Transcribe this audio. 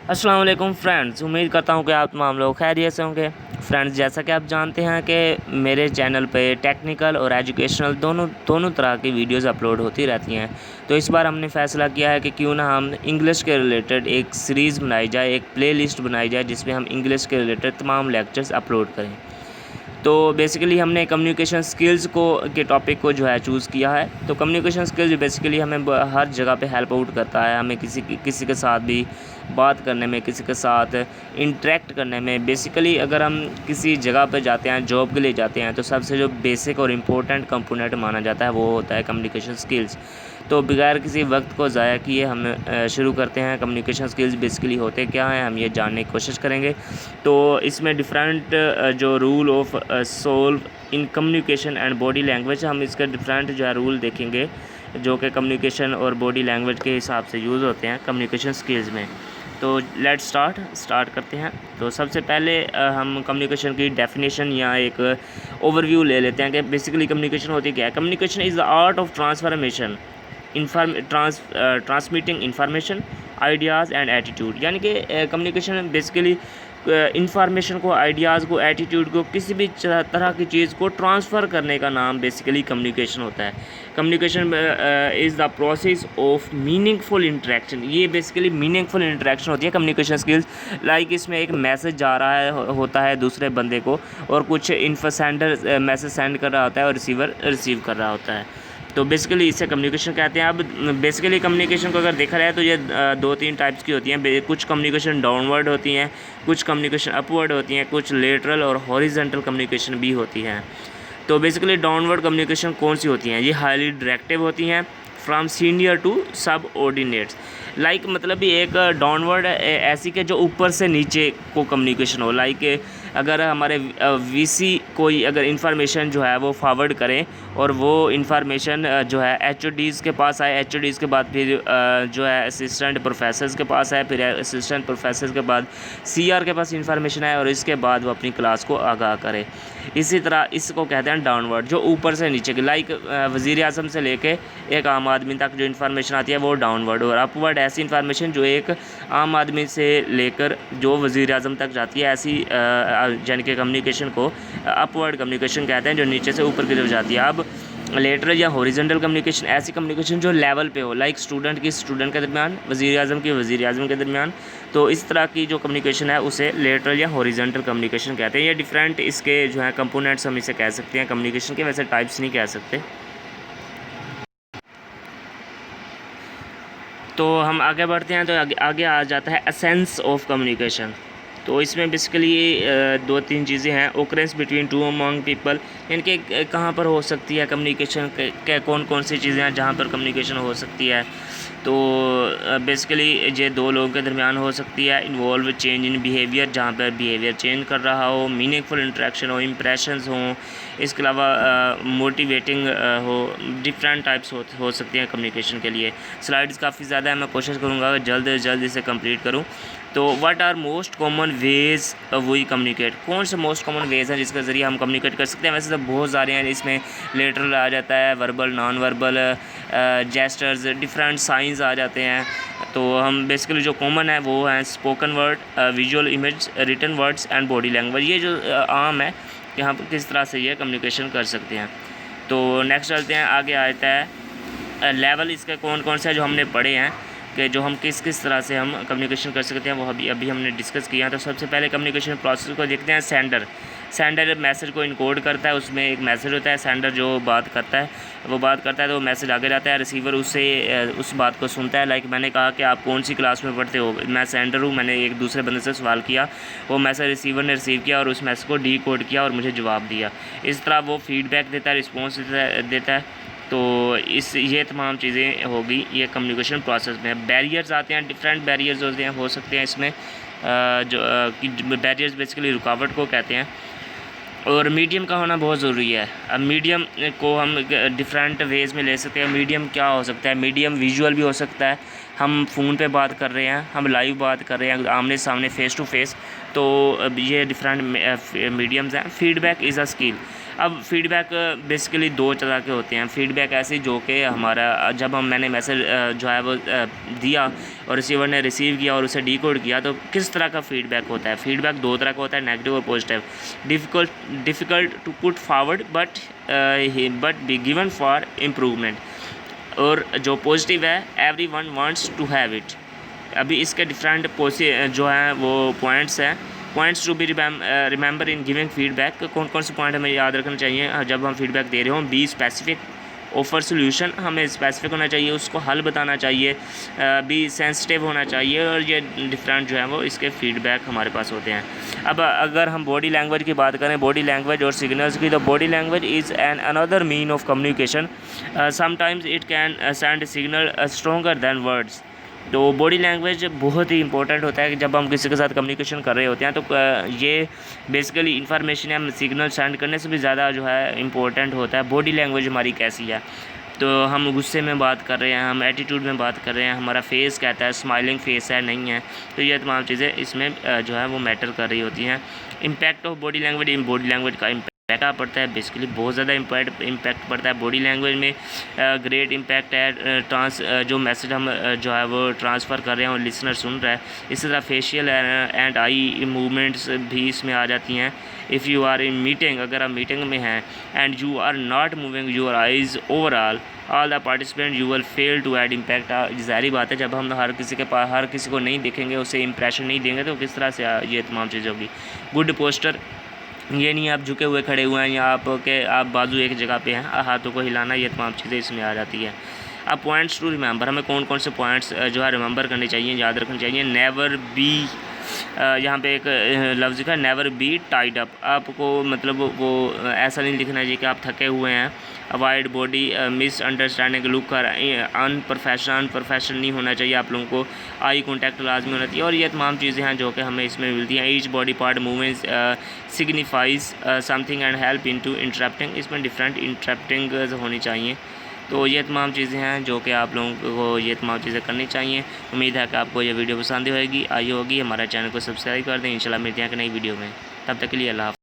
अस्सलाम वालेकुम फ्रेंड्स, उम्मीद करता हूँ कि आप तमाम लोग खैरियत से होंगे। फ्रेंड्स, जैसा कि आप जानते हैं कि मेरे चैनल पे टेक्निकल और एजुकेशनल दोनों तरह की वीडियोस अपलोड होती रहती हैं। तो इस बार हमने फ़ैसला किया है कि क्यों ना हम इंग्लिश के रिलेटेड एक सीरीज़ बनाई जाए, एक प्लेलिस्ट बनाई जाए जिसमें हम इंग्लिश के रिलेटेड तमाम लेक्चर्स अपलोड करें। तो बेसिकली हमने कम्युनिकेशन स्किल्स को के टॉपिक को जो है चूज़ किया है। तो कम्युनिकेशन स्किल्स बेसिकली हमें हर जगह पे हेल्प आउट करता है। हमें किसी के साथ भी बात करने में, किसी के साथ इंटरेक्ट करने में। बेसिकली अगर हम किसी जगह पे जाते हैं, जॉब के लिए जाते हैं, तो सबसे जो बेसिक और इम्पोर्टेंट कंपोनेंट माना जाता है वो होता है कम्युनिकेशन स्किल्स। तो बगैर किसी वक्त को ज़ाया किए हम शुरू करते हैं। कम्युनिकेशन स्किल्स बेसिकली होते क्या हैं, हम ये जानने की कोशिश करेंगे। तो इसमें डिफरेंट जो rule of solve in communication and body language, हम इसके डिफरेंट जो है रूल देखेंगे जो कि कम्युनिकेशन और बॉडी लैंग्वेज के हिसाब से यूज़ होते हैं कम्युनिकेशन स्किल्स में। तो लेट्स स्टार्ट करते हैं। तो सबसे पहले हम कम्युनिकेशन की डेफिनेशन या एक ओवरव्यू ले लेते हैं कि बेसिकली कम्युनिकेशन होती क्या है। Communication is the art of transformation transmitting information, ideas and attitude. यानी कि कम्युनिकेशन बेसिकली इंफॉर्मेशन को, आइडियाज़ को, एटीट्यूड को, किसी भी तरह की चीज़ को ट्रांसफ़र करने का नाम बेसिकली कम्युनिकेशन होता है। Communication is the process of meaningful interaction. ये बेसिकली मीनिंगफुल इंटरेक्शन होती है कम्युनिकेशन स्किल्स। लाइक इसमें एक मैसेज जा रहा है होता है दूसरे बंदे को, और कुछ इन्फो सेंडर मैसेज सेंड कर रहा होता है और रिसीवर रिसीव कर रहा होता है। तो बेसिकली इसे कम्युनिकेशन कहते हैं। अब बेसिकली कम्युनिकेशन को अगर देखा जाए तो ये दो तीन टाइप्स की होती हैं। कुछ कम्युनिकेशन डाउनवर्ड होती हैं, कुछ कम्युनिकेशन अपवर्ड होती हैं, कुछ लेटरल और हॉरिजॉन्टल कम्युनिकेशन भी होती हैं। तो बेसिकली डाउनवर्ड कम्युनिकेशन कौन सी होती हैं? ये हाईली डायरेक्टिव होती हैं, फ्रॉम सीनियर टू सब ऑर्डिनेट्स। लाइक मतलब भी एक डाउनवर्ड ऐसी के जो ऊपर से नीचे को कम्युनिकेशन हो। लाइक अगर हमारे वीसी कोई अगर इन्फॉर्मेशन जो है वो फॉरवर्ड करें और वो इन्फॉर्मेशन जो है एचओडीज़ के पास आए, एचओडीज़ के बाद फिर जो है असिस्टेंट प्रोफेसर्स के पास आए, फिर असिस्टेंट प्रोफेसर के बाद सीआर के पास इन्फॉर्मेशन आए और इसके बाद वो अपनी क्लास को आगाह करे। इसी तरह इसको कहते हैं डाउनवर्ड, जो ऊपर से नीचे की। लाइक वज़ीर आज़म से लेके एक आम आदमी तक जो इन्फॉर्मेशन आती है वो डाउनवर्ड। और अपवर्ड ऐसी इन्फॉर्मेशन जो एक आम आदमी से लेकर जो वज़ीर आज़म तक जाती है, ऐसी यानी कि कम्युनिकेशन को अपवर्ड कम्युनिकेशन कहते हैं, जो नीचे से ऊपर की तरफ जाती है। अब लेटरल या हॉरिजॉन्टल कम्युनिकेशन, ऐसी कम्युनिकेशन जो लेवल पे हो, लाइक स्टूडेंट की स्टूडेंट के दरमियान, वज़ीर आज़म की वज़ीर आज़म के दरमियान। तो इस तरह की जो कम्युनिकेशन है उसे लेटरल या हॉरिजॉन्टल कम्युनिकेशन कहते हैं। ये डिफरेंट इसके जो है कंपोनेंट्स हम इसे कह सकते हैं कम्युनिकेशन के, वैसे टाइप्स नहीं कह सकते। तो हम आगे बढ़ते हैं। तो आगे आ जाता है एसेंस ऑफ कम्युनिकेशन। तो इसमें बेसिकली दो तीन चीज़ें हैं। Occurrence between two among people, यानी कि कहाँ पर हो सकती है कम्युनिकेशन, के कौन कौन सी चीज़ें हैं जहाँ पर कम्युनिकेशन हो सकती है। तो बेसिकली ये दो लोगों के दरमियान हो सकती है। इन्वॉल्व चेंज इन बिहेवियर, जहाँ पर बिहेवियर चेंज कर रहा हो। मीनिंगफुल इंटरेक्शन हो, इम्प्रेशंस हों। इसके अलावा मोटिवेटिंग हो। डिफरेंट टाइप्स हो सकती हैं कम्युनिकेशन के लिए। स्लाइड्स काफ़ी ज़्यादा है, मैं कोशिश करूँगा जल्द से जल्द इसे कंप्लीट करूँ। तो what are most common ways we communicate, कौन से मोस्ट कॉमन वेज़ हैं जिसके ज़रिए हम कम्युनिकेट कर सकते हैं? वैसे तो बहुत सारे हैं। इसमें लेटरल आ जाता है, verbal, non verbal, gestures, different science आ जाते हैं। तो हम बेसिकली जो कॉमन है वो हैं spoken word, visual image, written words and body language. ये जो आम है कि हम किस तरह से ये कम्युनिकेशन कर सकते हैं। तो नेक्स्ट चलते हैं, आगे आता है लेवल। इसके कौन कौन से जो हमने पढ़े हैं कि जो हम किस किस तरह से हम कम्युनिकेशन कर सकते हैं, वो अभी हमने डिस्कस किया। तो सबसे पहले कम्युनिकेशन प्रोसेस को देखते हैं। सेंडर मैसेज को इनकोड करता है, उसमें एक मैसेज होता है। सेंडर जो बात करता है तो वो मैसेज आगे जाता है। रिसीवर उससे उस बात को सुनता है। लाइक मैंने कहा कि आप कौन सी क्लास में पढ़ते हो, मैं सेंडर हूँ, मैंने एक दूसरे बंदे से सवाल किया, वो मैसेज रिसीवर ने रिसीव किया और उस मैसेज को डीकोड किया और मुझे जवाब दिया। इस तरह वो फीडबैक देता है, रिस्पॉन्स देता है। तो ये तमाम चीज़ें होगी ये कम्युनिकेशन प्रोसेस में। बैरियर्स आते हैं, डिफरेंट बैरियर्स होते हैं, हो सकते हैं इसमें जो बैरियर्स बेसिकली रुकावट को कहते हैं। और मीडियम का होना बहुत ज़रूरी है। अब मीडियम को हम डिफरेंट वेज़ में ले सकते हैं। मीडियम क्या हो सकता है? मीडियम विजुअल भी हो सकता है, हम फ़ोन पे बात कर रहे हैं, हम लाइव बात कर रहे हैं आमने सामने, फ़ेस टू फेस। तो ये डिफरेंट मीडियम्स हैं। Feedback is a skill. अब फीडबैक बेसिकली दो तरह के होते हैं। फीडबैक ऐसे जो कि हमारा जब मैंने मैसेज जो है वो दिया और रिसीवर ने रिसीव किया और उसे डिकोड किया, तो किस तरह का फीडबैक होता है। फीडबैक दो तरह का होता है, नेगेटिव और positive. Difficult to put forward but be given for improvement. और जो पॉजिटिव है, everyone wants to have it. अभी इसके डिफरेंट जो हैं वो पॉइंट्स हैं। Points to be remember in giving feedback. कौन कौन से पॉइंट हमें याद रखना चाहिए जब हम फीडबैक दे रहे हों। बी स्पेसिफिक, ऑफर सोल्यूशन, हमें स्पेसिफिक होना चाहिए, उसको हल बताना चाहिए। बी सेंसिटिव होना चाहिए। और ये डिफरेंट जो है वो इसके फीडबैक हमारे पास होते हैं। अब अगर हम बॉडी लैंग्वेज की बात करें, बॉडी लैंग्वेज और सिग्नल्स की, तो body language is an another mean of communication. Sometimes it can send signal stronger than words. तो बॉडी लैंग्वेज बहुत ही इंपॉर्टेंट होता है कि जब हम किसी के साथ कम्युनिकेशन कर रहे होते हैं, तो ये बेसिकली इन्फॉर्मेशन हम सिग्नल सेंड करने से भी ज़्यादा जो है इम्पोर्टेंट होता है बॉडी लैंग्वेज हमारी कैसी है। तो हम गुस्से में बात कर रहे हैं, हम एटीट्यूड में बात कर रहे हैं, हमारा फेस कहता है स्माइलिंग फेस है नहीं है, तो ये तमाम चीज़ें इसमें जो है वो मैटर कर रही होती हैं। Impact of body language, in body language का इम्पैक्ट पड़ता है, बेसिकली बहुत ज़्यादा इम्पैक्ट पड़ता है बॉडी लैंग्वेज में। ग्रेट इम्पैक्ट है जो मैसेज हम जो है वो ट्रांसफ़र कर रहे हैं और लिसनर सुन रहा है। इसी तरह फेशियल एंड आई मूवमेंट्स भी इसमें आ जाती हैं। If you are in meeting, अगर आप मीटिंग में हैं and you are not moving your eyes overall all the participant you will fail to add impact. ज़ाहिर बात है, जब हम हर किसी को नहीं देखेंगे, उसे इंप्रेशन नहीं देंगे, तो किस तरह से ये तमाम चीज़ें होगी। गुड पोस्टर, ये नहीं आप झुके हुए खड़े हुए हैं या आप बाजू एक जगह पे हैं, हाथों को हिलाना, ये तमाम चीज़ें इसमें आ जाती है। अब पॉइंट्स टू रिमेंबर, हमें कौन कौन से पॉइंट्स जो है रिमेंबर करने चाहिए, याद रखने चाहिए। नेवर बी, यहाँ पे एक लफ्ज़ का नेवर बी टाइड अप। आपको मतलब वो ऐसा नहीं लिखना चाहिए कि आप थके हुए हैं। अवॉइड बॉडी मिसअंडरस्टैंडिंग, लुक कर अनप्रोफेशनल नहीं होना चाहिए आप लोगों को। आई कॉन्टैक्ट लाजमी होना चाहिए। और ये तमाम चीज़ें हैं जो कि हमें इसमें मिलती हैं। Each body part movements signifies something and help into interrupting, इसमें डिफरेंट इंटरप्टिंग होनी चाहिए। तो ये तमाम चीज़ें हैं जो कि आप लोगों को ये तमाम चीज़ें करनी चाहिए। उम्मीद है कि आपको ये वीडियो पसंद आई होगी। हमारा चैनल को सब्सक्राइब कर दें। इंशाल्लाह मिलते हैं कि नई वीडियो में, तब तक के लिए अल्लाह हाफ़िज़।